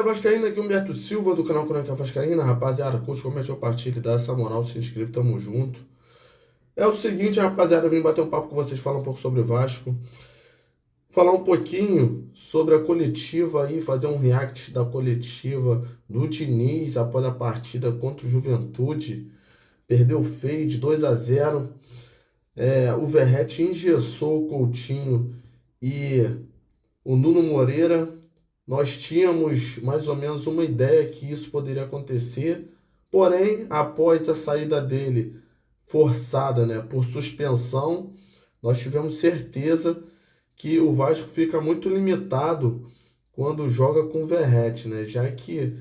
Vascaína, aqui é Humberto Silva do canal Crônica Vascaína. Rapaziada, curte, comente, compartilha, dá essa moral, se inscreve, tamo junto. É o seguinte, rapaziada, eu vim bater um papo com vocês, falar um pouco sobre o Vasco, falar um pouquinho sobre a coletiva aí, fazer um react da coletiva do Diniz após a partida contra o Juventude. Perdeu feio de 2-0. O Verratti engessou o Coutinho e o Nuno Moreira. Nós tínhamos mais ou menos uma ideia que isso poderia acontecer, porém, após a saída dele forçada, né, por suspensão, nós tivemos certeza que o Vasco fica muito limitado quando joga com o Verratti, né, já que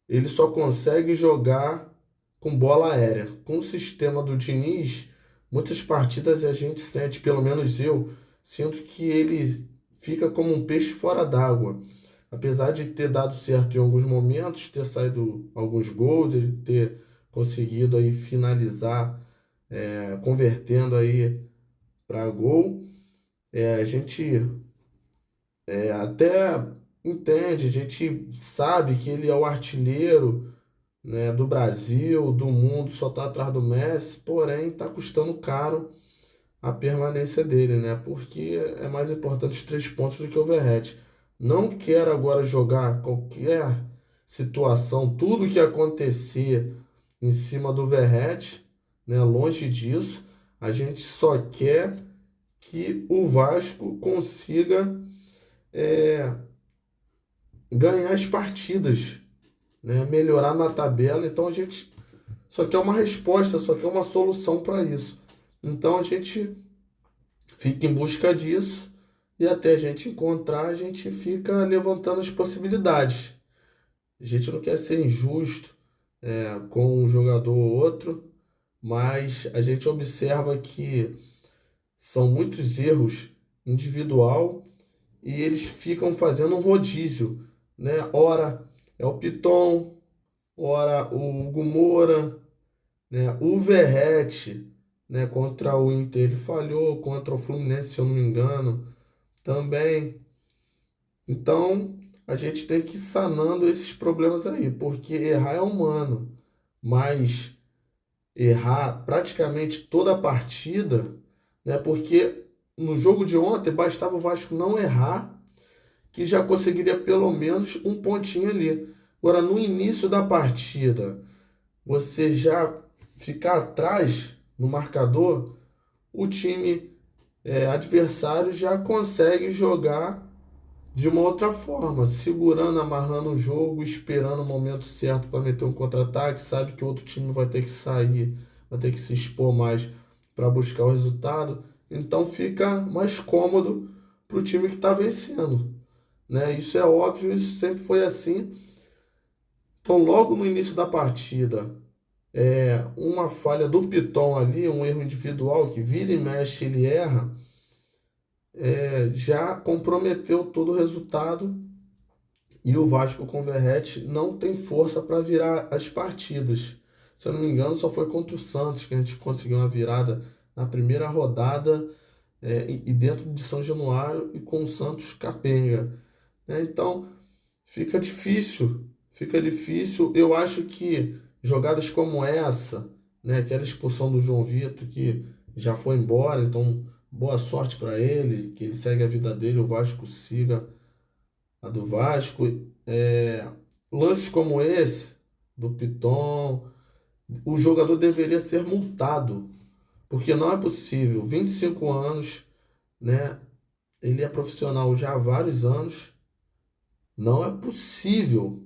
ele só consegue jogar com bola aérea. Com o sistema do Diniz, muitas partidas a gente sente, pelo menos eu, sinto que ele fica como um peixe fora d'água. Apesar de ter dado certo em alguns momentos, ter saído alguns gols, ele ter conseguido aí finalizar, convertendo aí para gol, a gente até entende, a gente sabe que ele é o artilheiro, né, do Brasil, do mundo, só está atrás do Messi, porém está custando caro a permanência dele, né? Porque é mais importante os 3 pontos do que o Verratti. Não quero agora jogar qualquer situação, tudo que acontecer em cima do Verratti, né? Longe disso. A gente só quer que o Vasco consiga ganhar as partidas, né? Melhorar na tabela. Então a gente só quer uma resposta, só quer uma solução para isso. Então a gente fica em busca disso e até a gente encontrar, a gente fica levantando as possibilidades. A gente não quer ser injusto com um jogador ou outro, mas a gente observa que são muitos erros individual e eles ficam fazendo um rodízio, né? Ora é o Piton, ora o Hugo Moura, né? O Verratti, né? Contra o Inter ele falhou, contra o Fluminense, se eu não me engano, também. Então, a gente tem que ir sanando esses problemas aí, porque errar é humano, mas errar praticamente toda a partida, né? Porque no jogo de ontem bastava o Vasco não errar, que já conseguiria pelo menos um pontinho ali. Agora, no início da partida, você já ficar atrás no marcador, o time adversário já consegue jogar de uma outra forma, segurando, amarrando o jogo, esperando o momento certo para meter um contra-ataque, sabe que o outro time vai ter que sair, vai ter que se expor mais para buscar o resultado, então fica mais cômodo para o time que está vencendo, né? Isso é óbvio, isso sempre foi assim. Então, logo no início da partida, uma falha do Piton ali, um erro individual que vira e mexe, ele erra, já comprometeu todo o resultado e o Vasco com o Verratti não tem força para virar as partidas. Se eu não me engano, só foi contra o Santos que a gente conseguiu uma virada na primeira rodada e dentro de São Januário e com o Santos capenga, né? Então fica difícil, fica difícil. Eu acho que jogadas como essa, né, aquela expulsão do João Vitor que já foi embora, então boa sorte para ele, que ele segue a vida dele, o Vasco siga a do Vasco. Lances como esse, do Piton, o jogador deveria ser multado, porque não é possível, 25 anos, né? Ele é profissional já há vários anos, não é possível,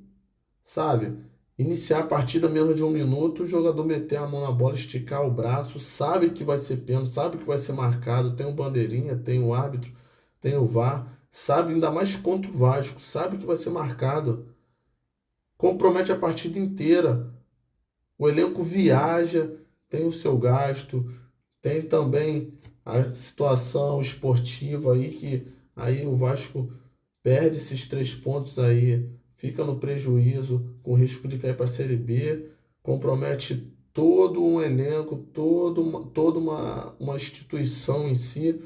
sabe? Iniciar a partida menos de um minuto, o jogador meter a mão na bola, esticar o braço, sabe que vai ser pênalti, sabe que vai ser marcado, tem o bandeirinha, tem o árbitro, tem o VAR, sabe ainda mais contra o Vasco, sabe que vai ser marcado, compromete a partida inteira. O elenco viaja, tem o seu gasto, tem também a situação esportiva aí que aí o Vasco perde esses 3 pontos aí, fica no prejuízo, com risco de cair para a Série B, compromete todo um elenco, toda uma instituição em si.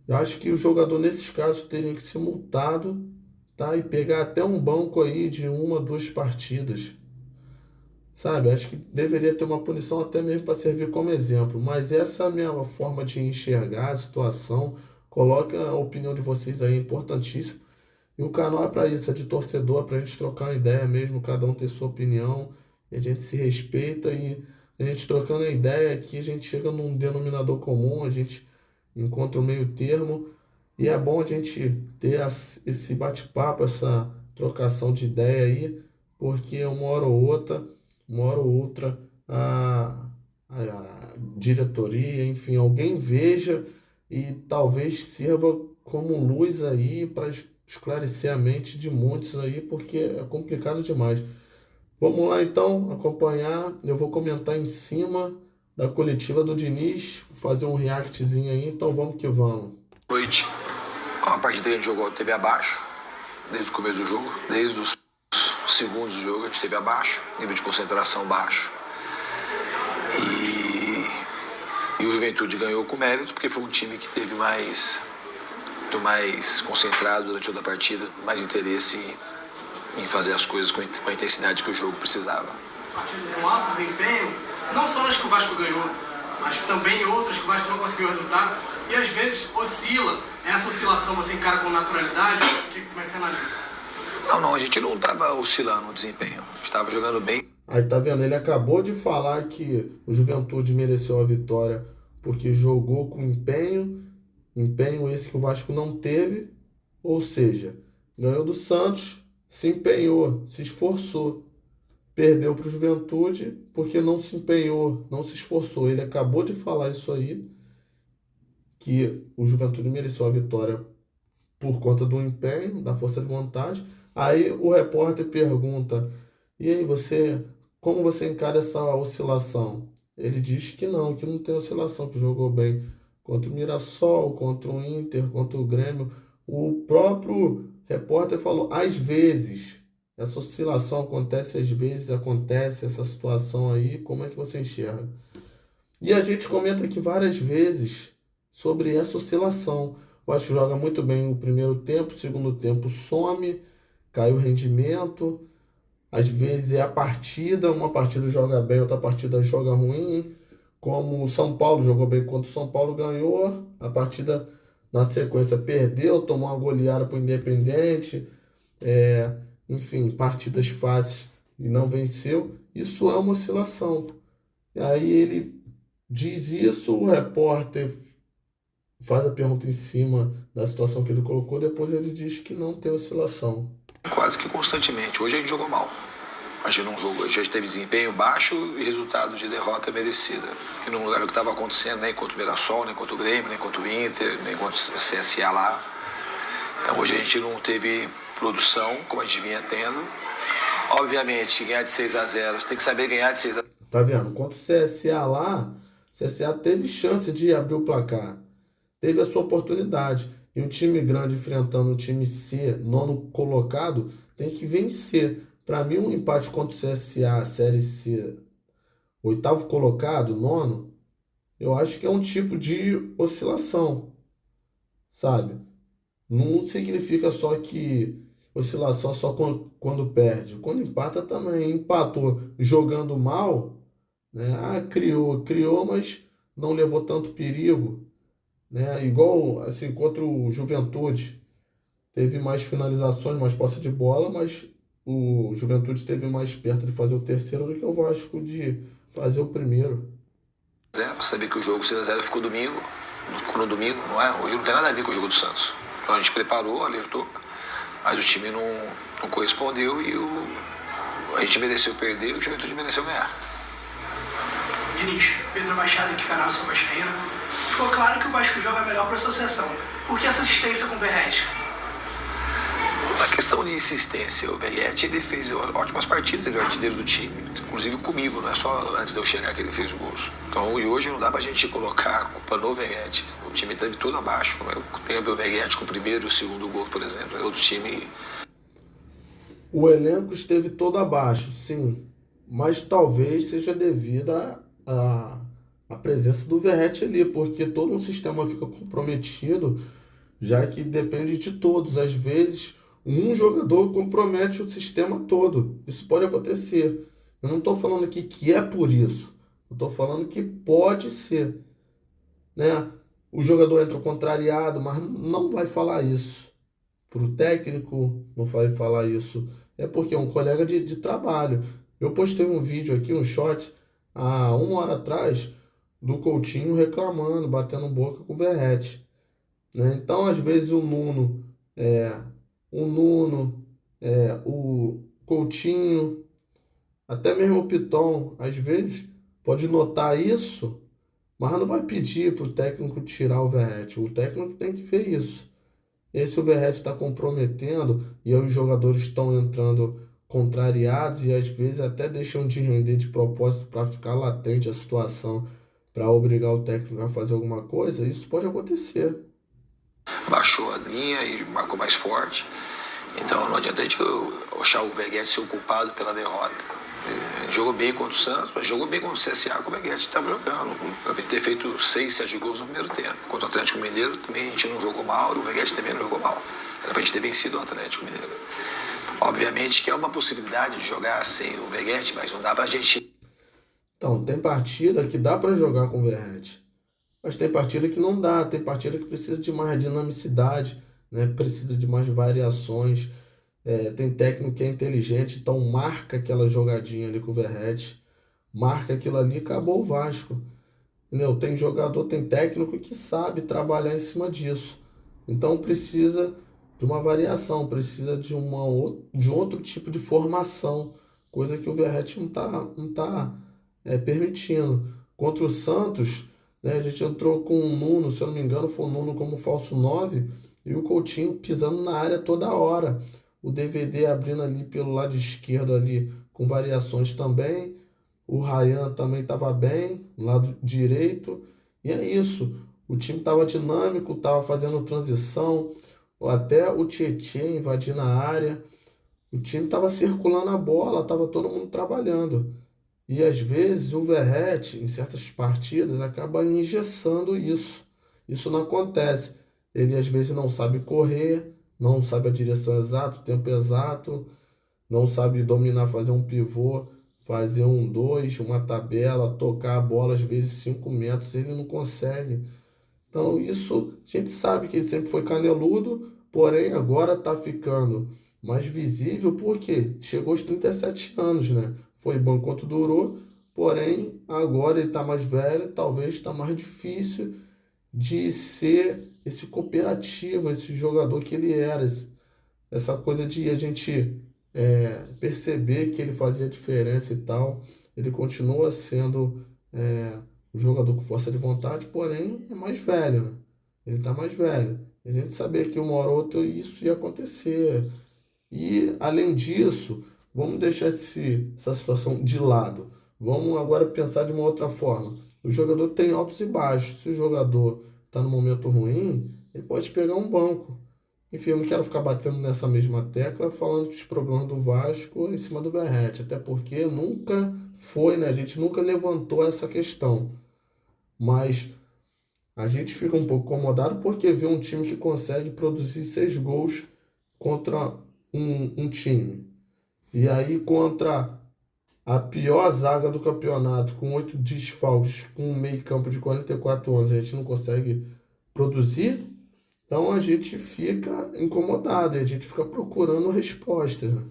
Eu acho que o jogador, nesses casos, teria que ser multado tá? E pegar até um banco aí de uma, duas partidas, sabe? Acho que deveria ter uma punição até mesmo para servir como exemplo, mas essa é a minha forma de enxergar a situação. Coloque a opinião de vocês aí, é importantíssimo. E o canal é para isso, é de torcedor, é para a gente trocar uma ideia mesmo, cada um ter sua opinião, e a gente se respeita e a gente trocando a ideia aqui, a gente chega num denominador comum, a gente encontra o meio termo, e é bom a gente ter esse bate-papo, essa trocação de ideia aí, porque uma hora ou outra, a diretoria, enfim, alguém veja e talvez sirva como luz aí para esclarecer a mente de muitos aí, porque é complicado demais. Vamos lá então acompanhar. Eu vou comentar em cima da coletiva do Diniz, fazer um reactzinho aí, então vamos que vamos. Noite. A partida que a gente jogou teve abaixo, desde o começo do jogo, desde os segundos do jogo a gente teve abaixo, nível de concentração baixo. E o Juventude ganhou com mérito, porque foi um time que teve muito mais concentrado durante toda a partida, mais interesse em fazer as coisas com a intensidade que o jogo precisava. Partidas um alto desempenho, não só nas que o Vasco ganhou, mas também em outras que o Vasco não conseguiu resultado, e às vezes oscila. Essa oscilação você encara com naturalidade? Como é que você analisa? Não, a gente não estava oscilando no desempenho, a gente estava jogando bem. Aí tá vendo, ele acabou de falar que o Juventude mereceu a vitória porque jogou com empenho esse que o Vasco não teve, ou seja, ganhou do Santos, se empenhou, se esforçou. Perdeu para o Juventude porque não se empenhou, não se esforçou. Ele acabou de falar isso aí, que o Juventude mereceu a vitória por conta do empenho, da força de vontade. Aí o repórter pergunta, e aí como você encara essa oscilação? Ele diz que não tem oscilação, que jogou bem contra o Mirassol, contra o Inter, contra o Grêmio. O próprio repórter falou, às vezes, essa oscilação acontece, às vezes acontece essa situação aí, como é que você enxerga? E a gente comenta aqui várias vezes sobre essa oscilação. O Vasco joga muito bem o primeiro tempo, o segundo tempo some, cai o rendimento. Às vezes é a partida, uma partida joga bem, outra partida joga ruim. Como o São Paulo jogou bem quando o São Paulo ganhou, a partida na sequência perdeu, tomou uma goleada para o Independente. Enfim, partidas fáceis e não venceu. Isso é uma oscilação. E aí ele diz isso, o repórter faz a pergunta em cima da situação que ele colocou, depois ele diz que não tem oscilação. Quase que constantemente. Hoje a gente jogou mal. A gente não jogou, a gente teve desempenho baixo e resultado de derrota merecida. Que não era o que estava acontecendo nem contra o Mirassol, nem contra o Grêmio, nem contra o Inter, nem contra o CSA lá. Então hoje a gente não teve produção como a gente vinha tendo. Obviamente, ganhar de 6-0, você tem que saber ganhar de 6-0. Tá vendo? Contra o CSA lá, o CSA teve chance de abrir o placar. Teve a sua oportunidade. E um time grande enfrentando um time C, nono colocado, tem que vencer. Para mim, um empate contra o CSA, Série C, oitavo colocado, nono, eu acho que é um tipo de oscilação, sabe? Não significa só que oscilação só quando perde. Quando empata também. Empatou jogando mal, né? Criou, mas não levou tanto perigo, né? Igual assim contra o Juventude, teve mais finalizações, mais posse de bola, mas o Juventude esteve mais perto de fazer o terceiro do que o Vasco de fazer o primeiro. Saber que o jogo 6-0 ficou no domingo, não é? Hoje não tem nada a ver com o jogo do Santos. Então a gente preparou, alertou, mas o time não correspondeu e a gente mereceu perder e o Juventude mereceu ganhar. Diniz, Pedro Machado aqui, canal Sou Vascaíno. Ficou claro que o Vasco joga melhor para a associação. Por que essa assistência com o Verratti? Na questão de insistência, o Verratti ele fez ótimas partidas, ele é o artilheiro do time, inclusive comigo, não é só antes de eu chegar que ele fez os gols. Então, e hoje não dá pra gente colocar a culpa no Verratti. O time teve todo abaixo. Tem a ver o Verratti com o primeiro e o segundo gol, por exemplo. É outro time. O elenco esteve todo abaixo, sim, mas talvez seja devido a presença do Verratti ali, porque todo um sistema fica comprometido, já que depende de todos. Às vezes Um jogador compromete o sistema todo. Isso pode acontecer. Eu não estou falando aqui que é por isso. Eu estou falando que pode ser, né? O jogador entra contrariado, mas não vai falar isso. Para o técnico, não vai falar isso. É porque é um colega de trabalho. Eu postei um vídeo aqui, um short, há 1 hora atrás, do Coutinho reclamando, batendo boca com o Verratti, né? Então, às vezes, o Coutinho, até mesmo o Piton, às vezes, pode notar isso, mas não vai pedir para o técnico tirar o Verratti. O técnico tem que ver isso. E se o Verratti está comprometendo e aí os jogadores estão entrando contrariados e às vezes até deixam de render de propósito para ficar latente a situação, para obrigar o técnico a fazer alguma coisa, isso pode acontecer. Baixou a linha e marcou mais forte. Então não adianta a gente achar o Verratti ser o culpado pela derrota. Jogou bem contra o Santos, mas jogou bem contra o CSA, que o Verratti estava jogando. Para ter feito 6, 7 gols no primeiro tempo. Contra o Atlético Mineiro também a gente não jogou mal, e o Verratti também não jogou mal. Era para a gente ter vencido o Atlético Mineiro. Obviamente que é uma possibilidade de jogar sem o Verratti, mas não dá para a gente... Então, tem partida que dá para jogar com o Verratti, mas tem partida que não dá, tem partida que precisa de mais dinamicidade, né? Precisa de mais variações. Tem técnico que é inteligente, então marca aquela jogadinha ali com o Verratti, marca aquilo ali e acabou o Vasco. Entendeu? Tem jogador, tem técnico que sabe trabalhar em cima disso. Então precisa de uma variação, precisa de outro tipo de formação, coisa que o Verratti não tá permitindo. Contra o Santos, né, a gente entrou com o Nuno, se eu não me engano, foi o Nuno como falso 9 e o Coutinho pisando na área toda hora. O DVD abrindo ali pelo lado esquerdo ali com variações também. O Ryan também estava bem, no lado direito. E é isso. O time estava dinâmico, estava fazendo transição. Até o Tietê invadindo a área. O time estava circulando a bola, estava todo mundo trabalhando. E às vezes o Verratti, em certas partidas, acaba engessando isso. Isso não acontece. Ele às vezes não sabe correr, não sabe a direção exata, o tempo exato, não sabe dominar, fazer um pivô, fazer um 2, uma tabela, tocar a bola às vezes 5 metros, ele não consegue. Então isso a gente sabe que ele sempre foi caneludo, porém agora está ficando mais visível porque chegou aos 37 anos, né? Foi bom enquanto durou, porém agora ele está mais velho, talvez está mais difícil de ser esse cooperativo, esse jogador que ele era, essa coisa de a gente perceber que ele fazia diferença e tal. Ele continua sendo um jogador com força de vontade, porém é mais velho, né? Ele está mais velho. A gente sabia que uma hora ou outra isso ia acontecer. E, além disso, vamos deixar essa situação de lado. Vamos agora pensar de uma outra forma. O jogador tem altos e baixos. Se o jogador está no momento ruim, ele pode pegar um banco. Enfim, eu não quero ficar batendo nessa mesma tecla falando que os problemas do Vasco em cima do Verratti, até porque nunca foi, né? A gente nunca levantou essa questão. Mas a gente fica um pouco incomodado porque vê um time que consegue produzir 6 gols contra um time. E aí contra a pior zaga do campeonato, com 8 desfalques, com um meio campo de 44 anos, a gente não consegue produzir. Então a gente fica incomodado, a gente fica procurando respostas, né?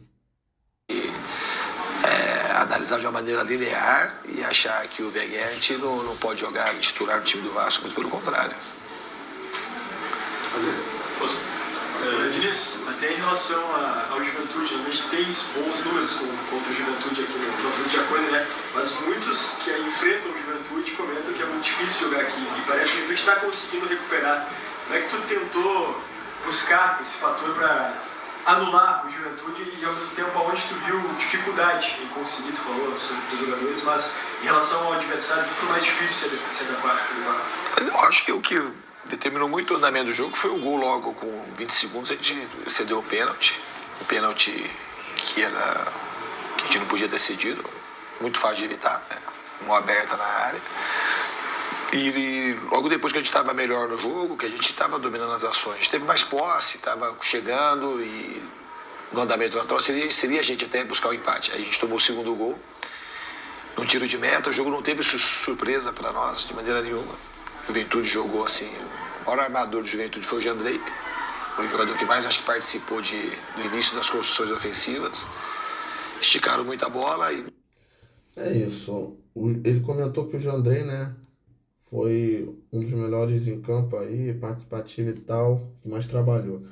Analisar de uma maneira linear e achar que o Verratti não pode jogar, titular no time do Vasco, muito pelo contrário. Diniz, até em relação ao Juventude, a gente tem bons números contra o Juventude aqui no Troféu de Acolhe, né? Mas muitos que enfrentam o Juventude comentam que é muito difícil jogar aqui e parece que o Juventude está conseguindo recuperar. Como é que tu tentou buscar esse fator para anular o Juventude e ao mesmo tempo aonde tu viu dificuldade em conseguir, tu falou sobre os jogadores, mas em relação ao adversário, o que foi mais difícil se adequar? Eu acho que o que determinou muito o andamento do jogo foi o gol logo com 20 segundos, a gente cedeu o pênalti que a gente não podia ter cedido, muito fácil de evitar, né? Mão aberta na área. E logo depois que a gente estava melhor no jogo, que a gente estava dominando as ações, a gente teve mais posse, estava chegando e no andamento natural seria a gente até buscar o empate. A gente tomou o segundo gol, num tiro de meta, o jogo não teve surpresa para nós, de maneira nenhuma. Juventude jogou assim, o maior armador do Juventude foi o Jandrei, foi o jogador que mais acho que participou do início das construções ofensivas. Esticaram muita bola e... É isso. Ele comentou que o Jandrei, né, foi um dos melhores em campo aí, participativo e tal, que mais trabalhou.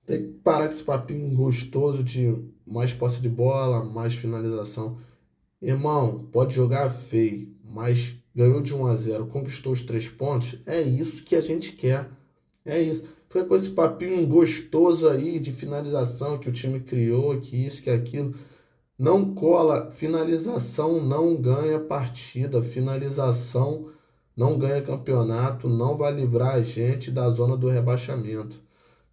Tem que parar com esse papinho gostoso de mais posse de bola, mais finalização. Irmão, pode jogar feio, mas ganhou de 1-0, conquistou os 3 pontos. É isso que a gente quer. É isso. Foi com esse papinho gostoso aí de finalização que o time criou, que isso, que aquilo. Não cola. Finalização não ganha partida. Finalização não ganha campeonato. Não vai livrar a gente da zona do rebaixamento.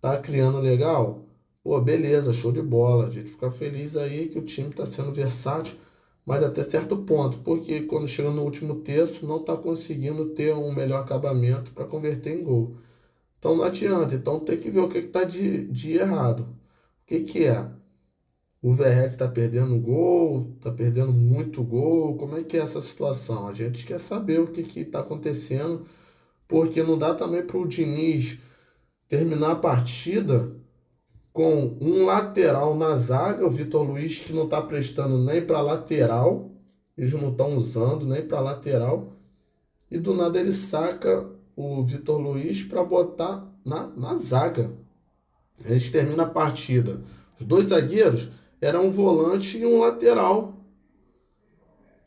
Tá criando legal? Pô, beleza, show de bola. A gente fica feliz aí que o time tá sendo versátil, mas até certo ponto, porque quando chega no último terço não está conseguindo ter um melhor acabamento para converter em gol. Então não adianta, então tem que ver o que está de errado. O que é? O Verratti está perdendo gol, está perdendo muito gol, como é que é essa situação? A gente quer saber o que está acontecendo, porque não dá também para o Diniz terminar a partida com um lateral na zaga, o Vitor Luiz, que não está prestando nem para lateral, eles não estão usando nem para lateral, e do nada ele saca o Vitor Luiz para botar na zaga. A gente termina a partida. Os 2 zagueiros eram um volante e um lateral.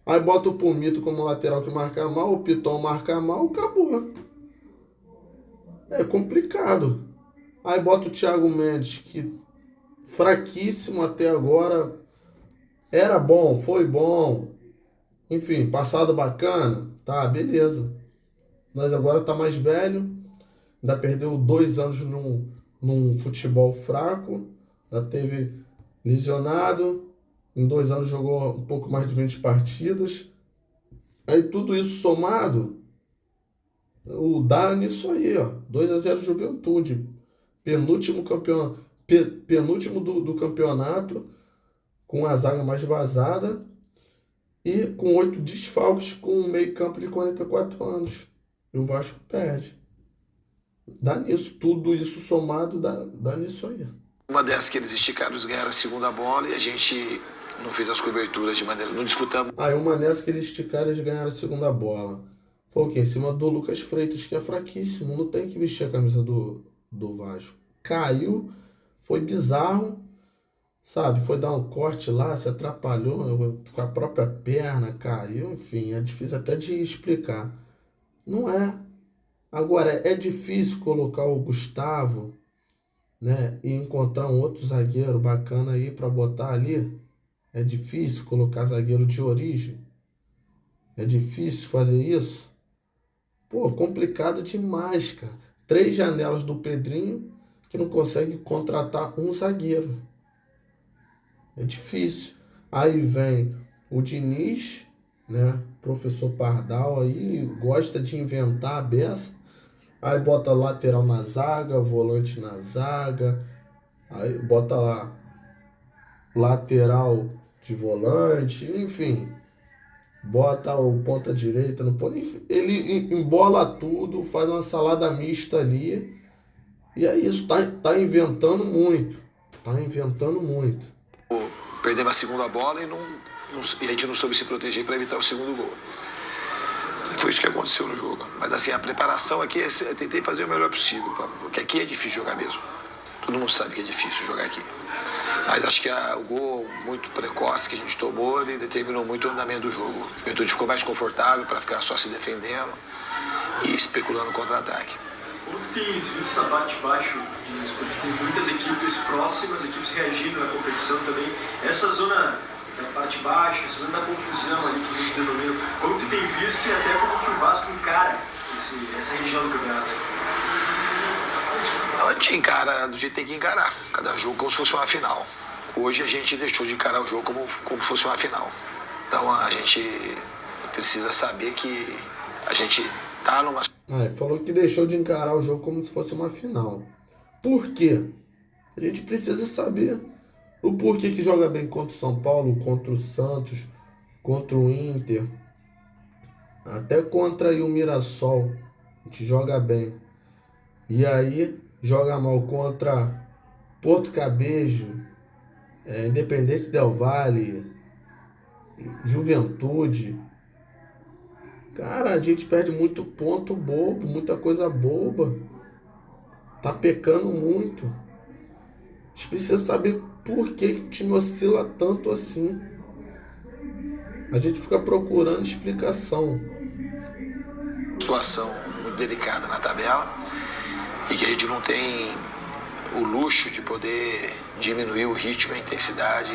Aí bota o Pumito como lateral que marca mal, o Piton marca mal, acabou. É complicado. Aí bota o Thiago Mendes, que fraquíssimo até agora. Era bom, foi bom. Enfim, passado bacana. Tá, beleza. Mas agora tá mais velho. Ainda perdeu 2 anos num futebol fraco. Já teve lesionado. Em 2 anos jogou um pouco mais de 20 partidas. Aí tudo isso somado, dá nisso aí, ó. 2-0 Juventude. Penúltimo do campeonato, com a zaga mais vazada e com 8 desfalques, com um meio campo de 44 anos. E o Vasco perde. Dá nisso, tudo isso somado dá nisso aí. Uma dessas que eles esticaram, eles ganharam a segunda bola e a gente não fez as coberturas de maneira... Não disputamos. Aí uma dessas que eles esticaram, eles ganharam a segunda bola. Foi o quê? Em cima do Lucas Freitas, que é fraquíssimo. Não tem que vestir a camisa do Vasco. Caiu, foi bizarro, sabe? Foi dar um corte lá, se atrapalhou com a própria perna, caiu, enfim, é difícil até de explicar. Não é. Agora, é difícil colocar o Gustavo, né, e encontrar um outro zagueiro bacana aí para botar ali. É difícil colocar zagueiro de origem. É difícil fazer isso. Pô, complicado demais, cara. 3 janelas do Pedrinho que não consegue contratar um zagueiro. É difícil. Aí vem o Diniz, né? Professor Pardal aí, gosta de inventar a beça. Aí bota lateral na zaga, volante na zaga. Aí bota lá lateral de volante, enfim. Bota o ponta direita no ponto. Ele embola tudo, faz uma salada mista ali. E é isso, tá inventando muito. Tá inventando muito. Perdemos a segunda bola e a gente não soube se proteger para evitar o segundo gol. Foi isso que aconteceu no jogo. Mas assim, a preparação aqui, eu tentei fazer o melhor possível, porque aqui é difícil jogar mesmo. Todo mundo sabe que é difícil jogar aqui. Mas acho que o gol muito precoce que a gente tomou, ele determinou muito o andamento do jogo. O Juventude ficou mais confortável para ficar só se defendendo e especulando contra-ataque. Como tu tens visto essa parte de baixo, porque tem muitas equipes próximas, equipes reagindo na competição também, essa zona da parte baixa, essa zona da confusão ali que eles denominam, como tu tem visto e até como que o Vasco encara essa região do campeonato? A gente encara do jeito que tem que encarar, cada jogo como se fosse uma final. Hoje a gente deixou de encarar o jogo como se fosse uma final. Então a gente precisa saber que a gente tá numa... Falou que deixou de encarar o jogo como se fosse uma final. Por quê? A gente precisa saber o porquê que joga bem contra o São Paulo, contra o Santos, contra o Inter, até contra aí o Mirassol. A gente joga bem. E aí joga mal contra Porto Cabejo, Independência Del Valle, Juventude. Cara, a gente perde muito ponto bobo, muita coisa boba. Tá pecando muito. A gente precisa saber por que o time oscila tanto assim. A gente fica procurando explicação. Situação muito delicada na tabela e que a gente não tem o luxo de poder diminuir o ritmo e a intensidade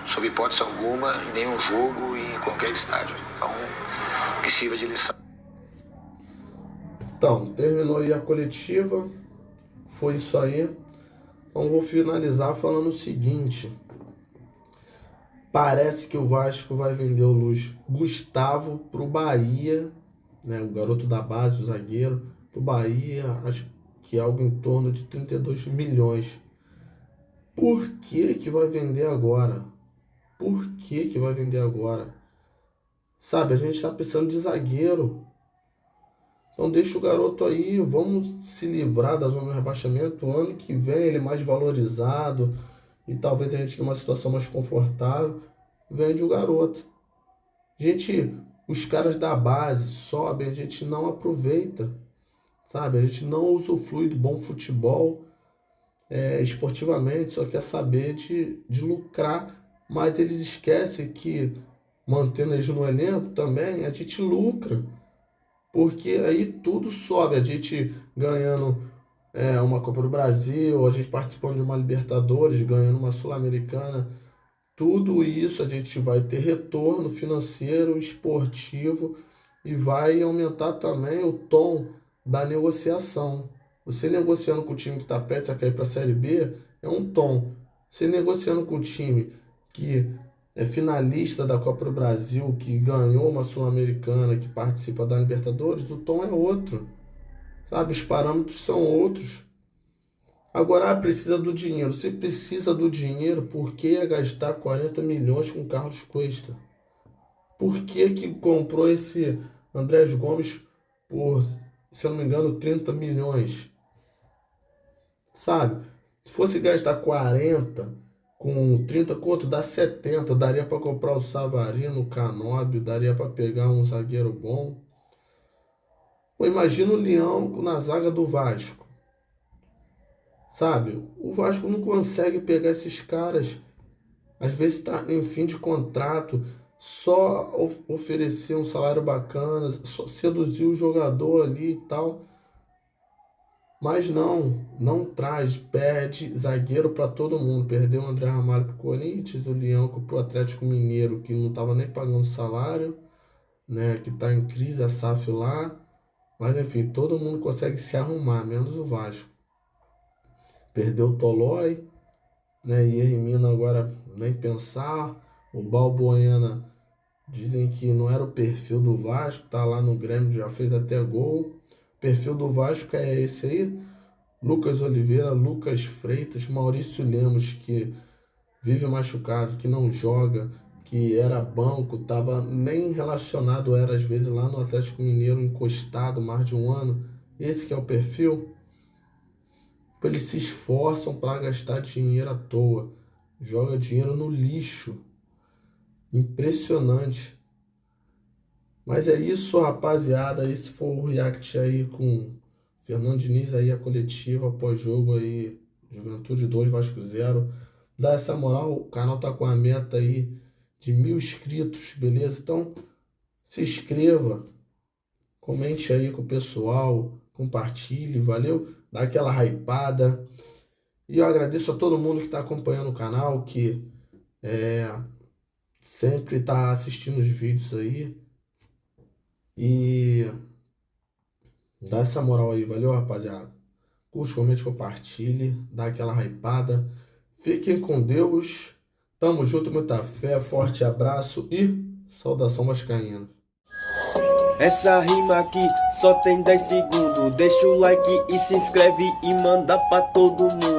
sob hipótese alguma em nenhum jogo e em qualquer estádio. Então, que sirva de lição. Então, terminou aí a coletiva. Foi isso aí. Então vou finalizar falando o seguinte. Parece que o Vasco vai vender o Luiz Gustavo pro Bahia, né, o garoto da base, o zagueiro, pro Bahia, acho que é algo em torno de 32 milhões. Por que vai vender agora? Por que vai vender agora? Sabe, a gente tá precisando de zagueiro. Então deixa o garoto aí, vamos se livrar da zona de rebaixamento. Ano que vem ele mais valorizado e talvez a gente numa situação mais confortável, vende o garoto. Gente, os caras da base sobem, a gente não aproveita, sabe? A gente não usufrui do bom futebol esportivamente, só quer saber de lucrar, mas eles esquecem que mantendo eles no elenco também, a gente lucra. Porque aí tudo sobe, a gente ganhando uma Copa do Brasil, a gente participando de uma Libertadores, ganhando uma Sul-Americana, tudo isso a gente vai ter retorno financeiro, esportivo e vai aumentar também o tom da negociação. Você negociando com o time que está prestes a cair para a Série B é um tom. Você negociando com o time que é finalista da Copa do Brasil, que ganhou uma Sul-Americana, que participa da Libertadores, o tom é outro. Sabe? Os parâmetros são outros. Agora, precisa do dinheiro. Se precisa do dinheiro, por que gastar 40 milhões com Carlos Cuesta? Por que comprou esse Andrés Gomes por, se eu não me engano, 30 milhões? Sabe? Se fosse gastar 40... com 30 quanto? Dá 70. Daria para comprar o Savarino, o Canóbio, daria para pegar um zagueiro bom. Ou imagina o Leão na zaga do Vasco. Sabe? O Vasco não consegue pegar esses caras. Às vezes está em fim de contrato. Só oferecer um salário bacana, só seduzir o jogador ali e tal. Mas não traz, perde zagueiro para todo mundo. Perdeu o André Ramalho pro Corinthians, o Leão pro Atlético Mineiro, que não estava nem pagando salário, né? Que está em crise a SAF lá. Mas enfim, todo mundo consegue se arrumar, menos o Vasco. Perdeu o Tolói, né? E Hermina agora nem pensar. O Balbuena, dizem que não era o perfil do Vasco, tá lá no Grêmio, já fez até gol. O perfil do Vasco é esse aí: Lucas Oliveira, Lucas Freitas, Maurício Lemos, que vive machucado, que não joga, que era banco, estava nem relacionado, era às vezes lá no Atlético Mineiro, encostado mais de um ano. Esse que é o perfil. Eles se esforçam para gastar dinheiro à toa, joga dinheiro no lixo. Impressionante. Mas é isso, rapaziada. Esse foi o react aí com Fernando Diniz aí, a coletiva pós-jogo aí, Juventude 2, Vasco 0. Dá essa moral, o canal tá com a meta aí de 1000 inscritos, beleza? Então, se inscreva, comente aí com o pessoal, compartilhe, valeu? Dá aquela hypada. E eu agradeço a todo mundo que tá acompanhando o canal, que sempre tá assistindo os vídeos aí. E dá essa moral aí, valeu, rapaziada? Curte, comente, compartilhe, dá aquela hypada. Fiquem com Deus. Tamo junto, muita fé, forte abraço e saudação vascaína. Essa rima aqui só tem 10 segundos. Deixa o like e se inscreve e manda pra todo mundo.